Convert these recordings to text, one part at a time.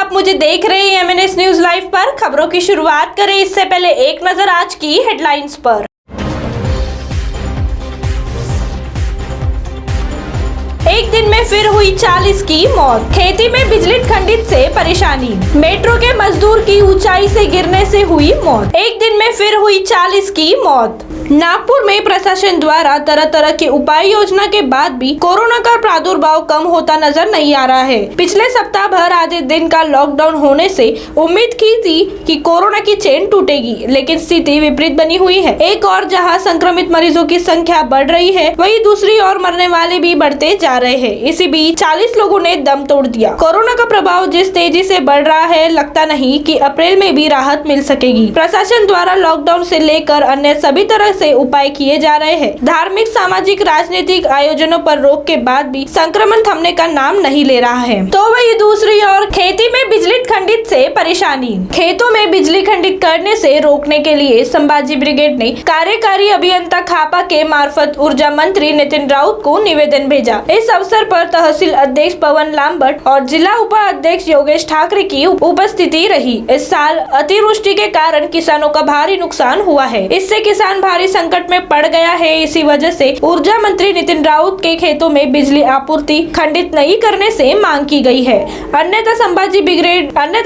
आप मुझे देख रहे हैं MNS न्यूज लाइव पर। खबरों की शुरुआत करें इससे पहले एक नजर आज की हेडलाइंस पर। एक दिन में फिर हुई 40 की मौत। खेती में बिजली खंडित से परेशानी। मेट्रो के मजदूर की ऊंचाई से गिरने से हुई मौत। एक दिन में फिर हुई 40 की मौत। नागपुर में प्रशासन द्वारा तरह तरह के उपाय योजना के बाद भी कोरोना का प्रादुर्भाव कम होता नजर नहीं आ रहा है। पिछले सप्ताह भर आधे दिन का लॉकडाउन होने से उम्मीद की थी कि कोरोना की चेन टूटेगी, लेकिन स्थिति विपरीत बनी हुई है। एक और जहां संक्रमित मरीजों की संख्या बढ़ रही है, वहीं दूसरी ओर मरने वाले भी बढ़ते जा रहे हैं। इसी बीच 40 लोगों ने दम तोड़ दिया। कोरोना का प्रभाव जिस तेजी से बढ़ रहा है, लगता नहीं कि अप्रैल में भी राहत मिल सकेगी। प्रशासन द्वारा लॉकडाउन से लेकर अन्य सभी तरह से उपाय किए जा रहे हैं। धार्मिक, सामाजिक, राजनीतिक आयोजनों पर रोक के बाद भी संक्रमण थमने का नाम नहीं ले रहा है। तो वही दूसरी ओर खेती में बिजली खंडित से परेशानी। खेतों में बिजली खंडित करने से रोकने के लिए संभाजी ब्रिगेड ने कार्यकारी अभियंता खापा के मार्फत ऊर्जा मंत्री नितिन राउत को निवेदन भेजा। इस अवसर पर तहसील अध्यक्ष पवन लांबट और जिला उपाध्यक्ष योगेश ठाकरे की उपस्थिति रही। इस साल अतिवृष्टि के कारण किसानों का भारी नुकसान हुआ है। इससे किसान भारी संकट में पड़ गया है। इसी वजह से ऊर्जा मंत्री नितिन राउत के खेतों में बिजली आपूर्ति खंडित नहीं करने से मांग की गई है। अन्यथा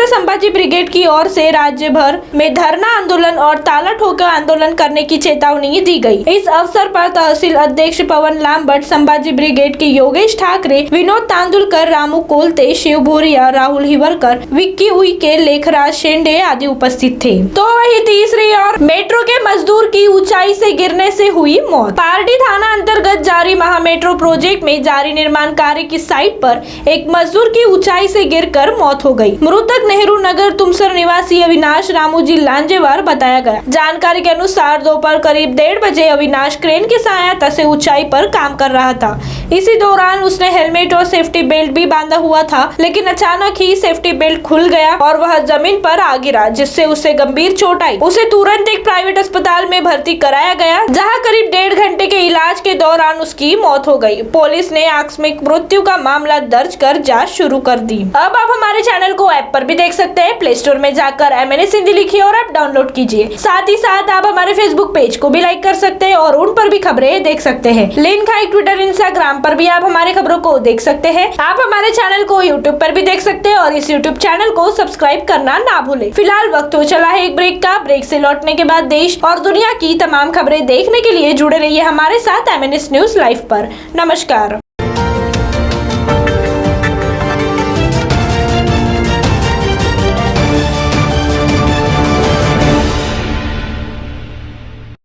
संभाजी ब्रिगेड की ओर से राज्य भर में धरना आंदोलन और ताला ठोकर आंदोलन करने की चेतावनी दी गई। इस अवसर पर तहसील अध्यक्ष पवन लांबट, संभाजी ब्रिगेड के योगेश ठाकरे, विनोद तांदुलकर, रामू कोलते, शिव भूरिया, राहुल हिवरकर, विक्की उइके, लेखराज शेंडे आदि उपस्थित थे। तो वही तीसरी ओर मेट्रो के मजदूर की ऊंचाई से गिरने से हुई मौत। पारडी थाना अंतर्गत जारी महा मेट्रो प्रोजेक्ट में जारी निर्माण कार्य की साइट पर एक मजदूर की ऊंचाई से गिरकर मौत हो गई। मृतक नेहरू नगर तुमसर निवासी अविनाश रामूजी लांजेवार बताया गया। जानकारी के अनुसार दोपहर करीब 1:30 बजे अविनाश क्रेन की सहायता से ऊंचाई पर काम कर रहा था। इसी दौरान उसने हेलमेट और सेफ्टी बेल्ट भी बांधा हुआ था, लेकिन अचानक ही सेफ्टी बेल्ट खुल गया और वह जमीन पर आ गिरा, जिससे उसे गंभीर चोट आई। उसे तुरंत एक प्राइवेट अस्पताल में भर्ती कराया गया, जहां करीब 1.5 घंटे के इलाज के दौरान उसकी मौत हो गई। पुलिस ने आकस्मिक मृत्यु का मामला दर्ज कर जांच शुरू कर दी। अब आप हमारे चैनल को ऐप पर भी देख सकते हैं। प्ले स्टोर में जाकर MNS हिंदी लिखिए और ऐप डाउनलोड कीजिए। साथ ही साथ आप हमारे फेसबुक पेज को भी लाइक कर सकते हैं और उन पर भी खबरें देख सकते हैं। लिंक है ट्विटर, इंस्टाग्राम पर भी आप हमारे खबरों को देख सकते हैं। आप हमारे चैनल को यूट्यूब पर भी देख सकते हैं और इस यूट्यूब चैनल को सब्सक्राइब करना ना भूले। फिलहाल वक्त हो चला है एक ब्रेक का। ब्रेक से लौटने के बाद देश और दुनिया की तमाम खबरें देखने के लिए जुड़े रहिए हमारे साथ MNS न्यूज लाइव पर। नमस्कार।